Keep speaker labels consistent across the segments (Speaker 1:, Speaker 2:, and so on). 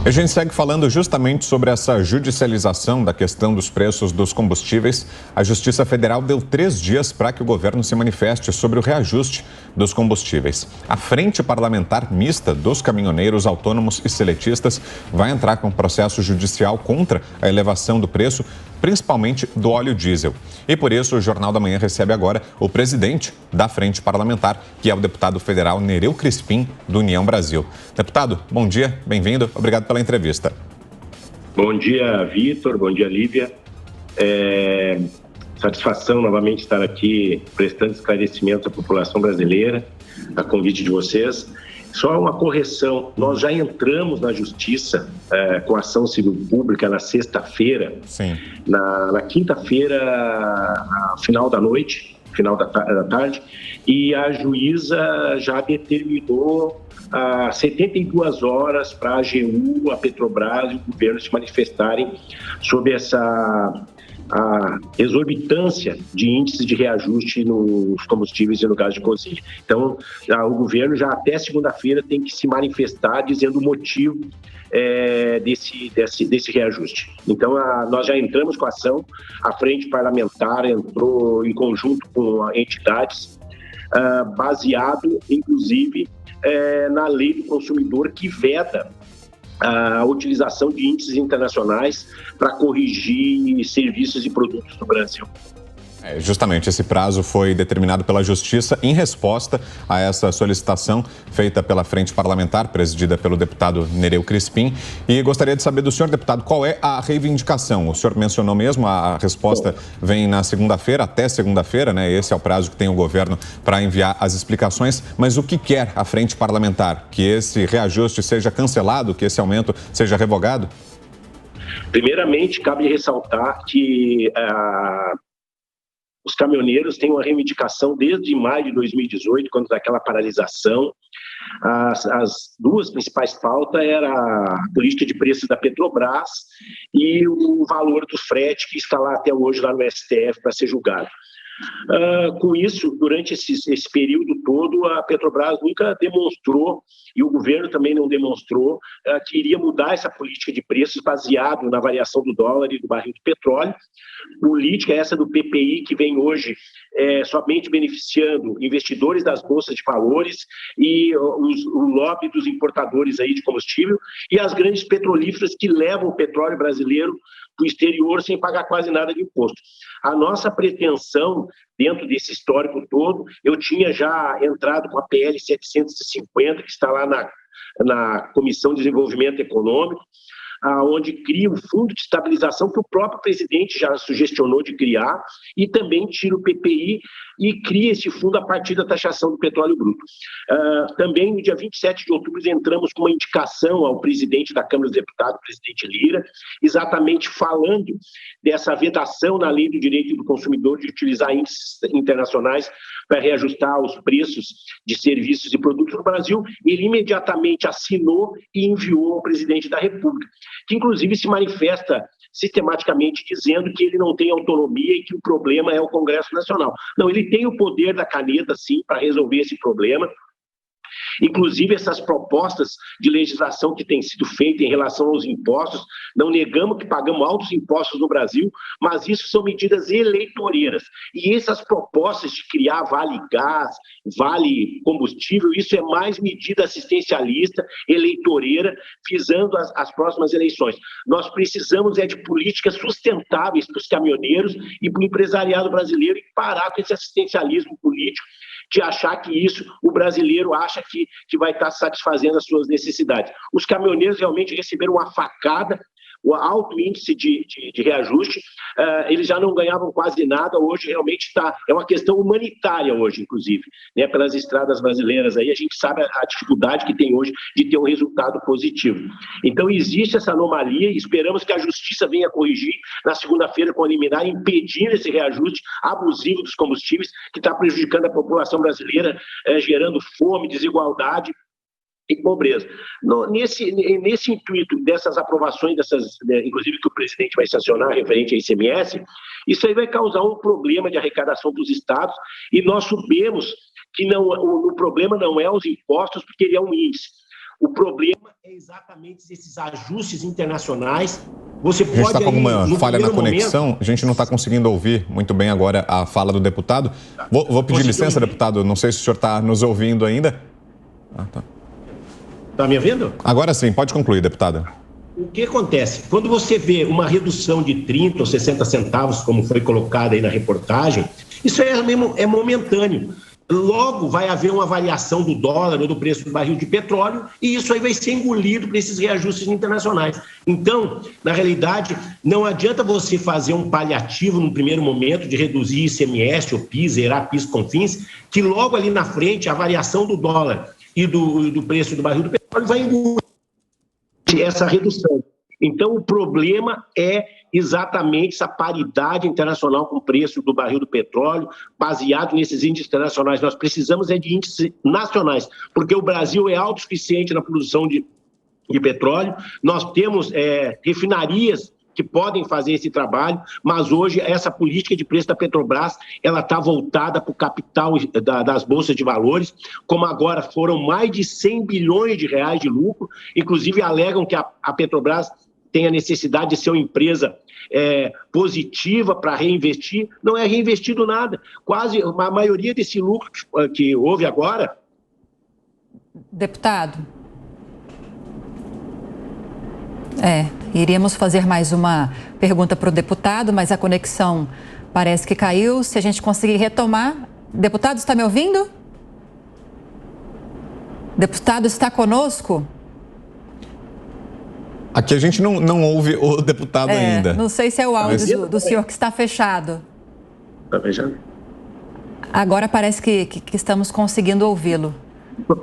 Speaker 1: A gente segue falando justamente sobre essa judicialização da questão dos preços dos combustíveis. A Justiça Federal deu 3 dias para que o governo se manifeste sobre o reajuste dos combustíveis. A Frente Parlamentar Mista dos Caminhoneiros Autônomos e Seletistas vai entrar com processo judicial contra a elevação do preço, principalmente do óleo diesel. E por isso o Jornal da Manhã recebe agora o presidente da Frente Parlamentar, que é o deputado federal Nereu Crispim, do União Brasil. Deputado, bom dia, bem-vindo, obrigado pela entrevista.
Speaker 2: Bom dia, Vitor, bom dia, Lívia. Satisfação novamente estar aqui prestando esclarecimento à população brasileira, a convite de vocês. Só uma correção, nós já entramos na Justiça com ação civil pública na sexta-feira.
Speaker 1: Sim.
Speaker 2: Na quinta-feira, final da noite, final da tarde, e a juíza já determinou 72 horas para a AGU, a Petrobras e o governo se manifestarem sobre essa exorbitância de índices de reajuste nos combustíveis e no gás de cozinha. Então, o governo já até segunda-feira tem que se manifestar dizendo o motivo desse reajuste. Então, nós já entramos com a ação, a Frente Parlamentar entrou em conjunto com entidades, baseado, inclusive, na lei do consumidor que veda a utilização de índices internacionais para corrigir serviços e produtos no Brasil.
Speaker 1: Justamente, esse prazo foi determinado pela Justiça em resposta a essa solicitação feita pela Frente Parlamentar, presidida pelo deputado Nereu Crispim. E gostaria de saber do senhor, deputado, qual é a reivindicação? O senhor mencionou mesmo, a resposta vem na segunda-feira, até segunda-feira, né? Esse é o prazo que tem o governo para enviar as explicações. Mas o que quer a Frente Parlamentar? Que esse reajuste seja cancelado, que esse aumento seja revogado?
Speaker 2: Primeiramente, cabe ressaltar que os caminhoneiros têm uma reivindicação desde maio de 2018, quando daquela paralisação. As duas principais pautas eram a política de preços da Petrobras e o valor do frete, que está lá até hoje lá no STF para ser julgado. Com isso, durante esse período todo, a Petrobras nunca demonstrou, e o governo também não demonstrou, que iria mudar essa política de preços baseado na variação do dólar e do barril de petróleo. Política essa do PPI, que vem hoje somente beneficiando investidores das bolsas de valores e o lobby dos importadores aí de combustível e as grandes petrolíferas que levam o petróleo brasileiro para o exterior sem pagar quase nada de imposto. A nossa pretensão, dentro desse histórico todo, eu tinha já entrado com a PL 750, que está lá na Comissão de Desenvolvimento Econômico, onde cria um fundo de estabilização que o próprio presidente já sugestionou de criar, e também tira o PPI e cria esse fundo a partir da taxação do petróleo bruto. Também, no dia 27 de outubro, entramos com uma indicação ao presidente da Câmara dos Deputados, presidente Lira, exatamente falando dessa vedação na lei do direito do consumidor de utilizar índices internacionais para reajustar os preços de serviços e produtos no Brasil. Ele imediatamente assinou e enviou ao presidente da República, que inclusive se manifesta sistematicamente dizendo que ele não tem autonomia e que o problema é o Congresso Nacional. Não, ele tem o poder da caneta, sim, para resolver esse problema. Inclusive, essas propostas de legislação que têm sido feitas em relação aos impostos, não negamos que pagamos altos impostos no Brasil, mas isso são medidas eleitoreiras. E essas propostas de criar vale gás, vale combustível, isso é mais medida assistencialista, eleitoreira, visando as próximas eleições. Nós precisamos de políticas sustentáveis para os caminhoneiros e para o empresariado brasileiro e parar com esse assistencialismo político de achar que isso, o brasileiro acha que vai estar satisfazendo as suas necessidades. Os caminhoneiros realmente receberam uma facada, o alto índice de reajuste, eles já não ganhavam quase nada, hoje realmente é uma questão humanitária hoje, inclusive, né, pelas estradas brasileiras aí, a gente sabe a dificuldade que tem hoje de ter um resultado positivo. Então existe essa anomalia e esperamos que a Justiça venha corrigir na segunda-feira com a liminar, impedindo esse reajuste abusivo dos combustíveis que está prejudicando a população brasileira, gerando fome, desigualdade e pobreza. Nesse intuito dessas aprovações, inclusive que o presidente vai sancionar referente a ICMS, isso aí vai causar um problema de arrecadação dos estados e nós sabemos que o problema não é os impostos, porque ele é um índice. O problema é exatamente esses ajustes internacionais. Você pode...
Speaker 1: A gente está com alguma falha na conexão, a gente não está conseguindo ouvir muito bem agora a fala do deputado. Vou pedir licença, deputado, não sei se o senhor está nos ouvindo ainda.
Speaker 2: Está me ouvindo?
Speaker 1: Agora sim, pode concluir, deputado.
Speaker 2: O que acontece? Quando você vê uma redução de 30 ou 60 centavos, como foi colocado aí na reportagem, isso é momentâneo. Logo vai haver uma variação do dólar ou do preço do barril de petróleo e isso aí vai ser engolido por esses reajustes internacionais. Então, na realidade, não adianta você fazer um paliativo no primeiro momento de reduzir ICMS ou PIS, zerar PIS com fins, que logo ali na frente a variação do dólar e do preço do barril de petróleo vai engolir essa redução. Então, o problema é exatamente essa paridade internacional com o preço do barril do petróleo, baseado nesses índices internacionais. Nós precisamos de índices nacionais, porque o Brasil é autossuficiente na produção de petróleo, nós temos refinarias que podem fazer esse trabalho, mas hoje essa política de preço da Petrobras, ela está voltada para o capital das bolsas de valores, como agora foram mais de 100 bilhões de reais de lucro, inclusive alegam que a Petrobras tem a necessidade de ser uma empresa positiva para reinvestir, não é reinvestido nada. Quase a maioria desse lucro que houve agora...
Speaker 3: Deputado, iríamos fazer mais uma pergunta para o deputado, mas a conexão parece que caiu. Se a gente conseguir retomar... Deputado, está me ouvindo? Deputado, está conosco?
Speaker 1: Aqui a gente não ouve o deputado ainda.
Speaker 3: Não sei se é o áudio do senhor que está fechado.
Speaker 2: Está fechado?
Speaker 3: Agora parece que estamos conseguindo ouvi-lo.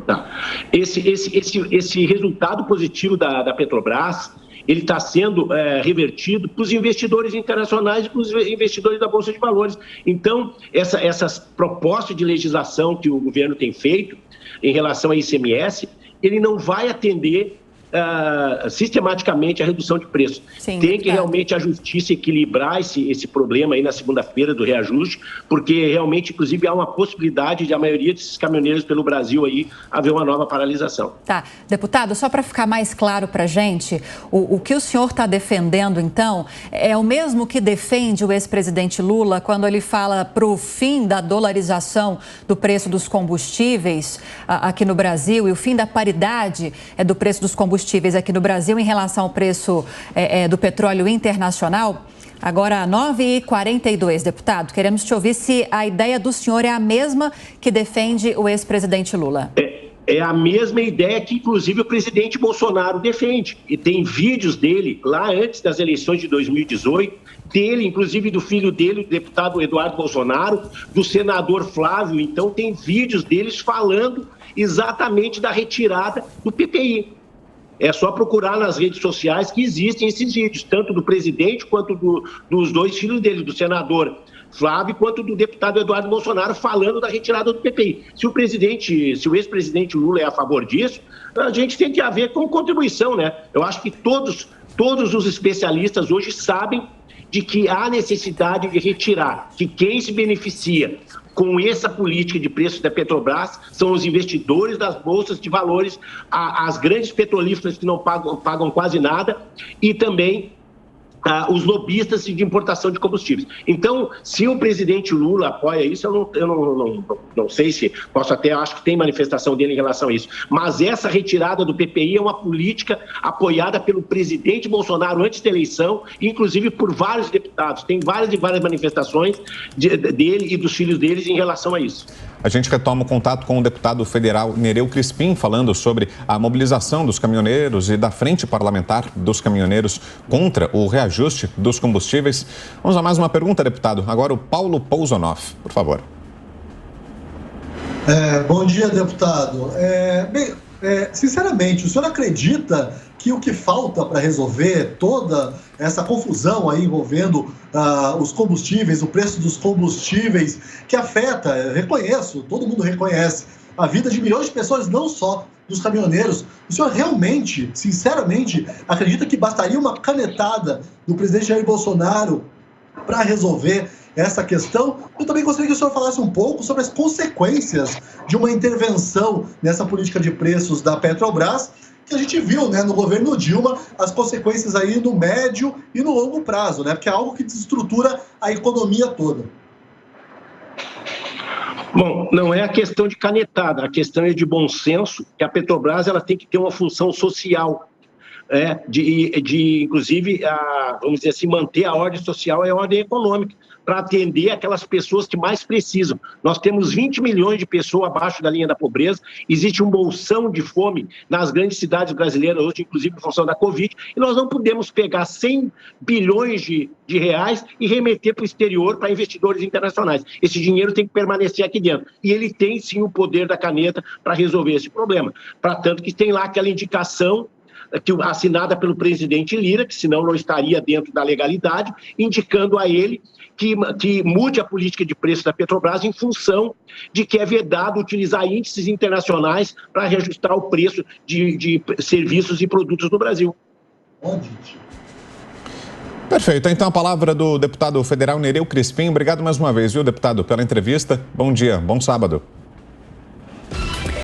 Speaker 2: Tá. Esse resultado positivo da Petrobras, ele está sendo revertido para os investidores internacionais e para os investidores da Bolsa de Valores. Então, essas propostas de legislação que o governo tem feito em relação a ICMS, ele não vai atender sistematicamente a redução de preços.
Speaker 3: Sim,
Speaker 2: tem que realmente a justiça equilibrar esse problema aí na segunda-feira do reajuste, porque realmente, inclusive, há uma possibilidade de a maioria desses caminhoneiros pelo Brasil aí haver uma nova paralisação.
Speaker 3: Tá. Deputado, só para ficar mais claro para a gente, o que o senhor está defendendo, então, é o mesmo que defende o ex-presidente Lula quando ele fala para o fim da dolarização do preço dos combustíveis aqui no Brasil e o fim da paridade do preço dos combustíveis aqui no Brasil em relação ao preço do petróleo internacional. Agora, 9h42, deputado, queremos te ouvir se a ideia do senhor é a mesma que defende o ex-presidente Lula.
Speaker 2: É a mesma ideia que, inclusive, o presidente Bolsonaro defende. E tem vídeos dele, lá antes das eleições de 2018, dele, inclusive do filho dele, o deputado Eduardo Bolsonaro, do senador Flávio. Então, tem vídeos deles falando exatamente da retirada do PPI. É só procurar nas redes sociais que existem esses vídeos, tanto do presidente quanto dos dois filhos dele, do senador Flávio quanto do deputado Eduardo Bolsonaro, falando da retirada do PPI. Se o ex-presidente Lula é a favor disso, a gente tem que haver como contribuição, né? Eu acho que todos os especialistas hoje sabem de que há necessidade de retirar, que quem se beneficia com essa política de preços da Petrobras são os investidores das bolsas de valores, as grandes petrolíferas que não pagam quase nada e também os lobistas de importação de combustíveis. Então, se o presidente Lula apoia isso, eu não sei se posso até, acho que tem manifestação dele em relação a isso, mas essa retirada do PPI é uma política apoiada pelo presidente Bolsonaro antes da eleição, inclusive por vários deputados. Tem várias e várias manifestações dele e dos filhos deles em relação a isso.
Speaker 1: A gente retoma o contato com o deputado federal Nereu Crispim, falando sobre a mobilização dos caminhoneiros e da frente parlamentar dos caminhoneiros contra o reajuste dos combustíveis. Vamos a mais uma pergunta, deputado. Agora o Paulo Pousonoff, por favor.
Speaker 4: Bom dia, deputado. Sinceramente, o senhor acredita que o que falta para resolver toda essa confusão aí envolvendo os combustíveis, o preço dos combustíveis, que afeta, reconheço, todo mundo reconhece, a vida de milhões de pessoas, não só dos caminhoneiros, o senhor realmente, sinceramente, acredita que bastaria uma canetada do presidente Jair Bolsonaro para resolver essa questão. Eu também gostaria que o senhor falasse um pouco sobre as consequências de uma intervenção nessa política de preços da Petrobras, que a gente viu, né, no governo Dilma, as consequências aí no médio e no longo prazo, né, porque é algo que desestrutura a economia toda.
Speaker 2: Bom, não é a questão de canetada, a questão é de bom senso, que a Petrobras ela tem que ter uma função social, inclusive, vamos dizer assim, manter a ordem social e a ordem econômica, para atender aquelas pessoas que mais precisam. Nós temos 20 milhões de pessoas abaixo da linha da pobreza, existe um bolsão de fome nas grandes cidades brasileiras hoje, inclusive em função da Covid, e nós não podemos pegar 100 bilhões de reais e remeter para o exterior, para investidores internacionais. Esse dinheiro tem que permanecer aqui dentro. E ele tem, sim, o poder da caneta para resolver esse problema. Para tanto que tem lá aquela indicação assinada pelo presidente Lira, que senão não estaria dentro da legalidade, indicando a ele que mude a política de preço da Petrobras em função de que é vedado utilizar índices internacionais para reajustar o preço de serviços e produtos no Brasil.
Speaker 1: Perfeito. Então, a palavra do deputado federal Nereu Crispim. Obrigado mais uma vez, viu, deputado, pela entrevista. Bom dia, bom sábado.